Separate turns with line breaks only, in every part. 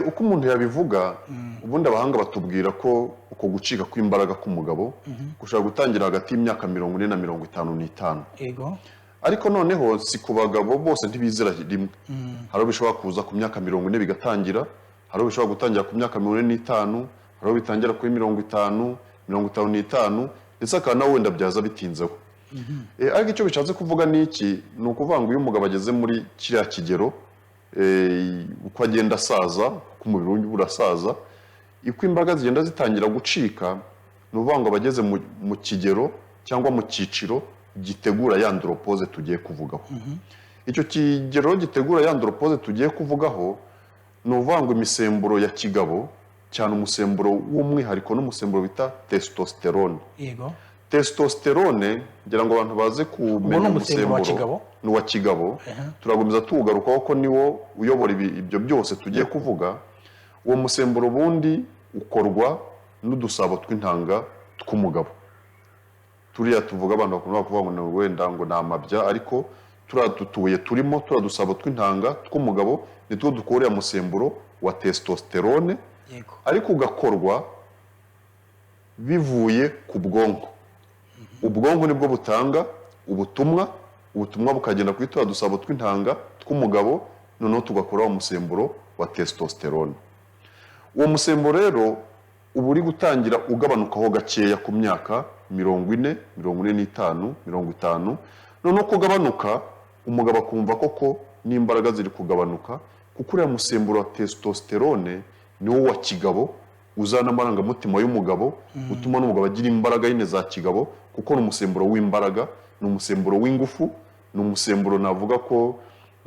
Uko umuntu yabivuga ubundi abahanga batubwira ko uko gucika kw'imbaraga k'umugabo gushobora gutangira hagati y'imyaka 40 na 55.
Yego.
Ariko noneho si ku bagabo bose ntibizera rimwe. Hari abo bishobora kuza ku myaka 40 bigatangira, hari abo bishobora gutangira ku myaka 45, hari abo bitangira kuri 50, 55 ndetse akaba nawe wenda byaza bitinzeho. Ariko icyo bishatse kuvuga ni iki? Ni ukuvuga ngo iyo umugabo ageze muri kiriya kigero uko agenda asaza, uko umubiri we urasaza, uko imbaraga zigenda zitangira gucika, ni ukuvuga ngo abageze mu kigero cyangwa mu cyiciro gitegura ya andropause tugiye kuvugaho. Icyo kigero gitegura ya andropause tugiye kuvugaho ni ukuvuga ngo imisemburo ya kigabo, cyane umusemburo w'umwihariko n'umusemburo bita testosterone.
Yego.
Testosterone ngira ngo abantu baze kumenya umusemburo ni wa kigabo. Turagomeza tuwugarukaho ko niwo uyobora ibyo byose tugiye kuvuga. Uwo musemburo bundi ukorwa n'udusabo tw'intanga tw'umugabo. Turiya tuvuga abantu bakunda kuvuga ngo wenda ngo ni amabya, ariko turadutuye turimo turadusabo tw'intanga tw'umugabo nitwo dukorera musemburo wa testosterone.
Yego.
Ariko ugakorwa bivuye ku bwonko. Ubwonko nibwo butanga ubutumwa bukagenda kuri turadusabo tw'intanga tw'umugabo, noneho tugakora umusemburo wa testosterone. Uwo musemburo rero uba uri gutangira ugabanukaho gakeya ku myaka 40, 45, 50. Noneho kugabanuka umugabo akumva koko n'imbaraga ziri kugabanuka, kuko uriya musemburo wa testosterone niwo wa kigabo uzana amarangamutima y'umugabo, utuma n'umugabo agira imbaraga nyine za kigabo, kuko ni umusemburo w'imbaraga, ni umusemburo w'ingufu, ni umusemburo navuga ko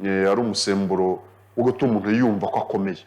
ari umusemburo wo gutuma umuntu yumva ko akomeye.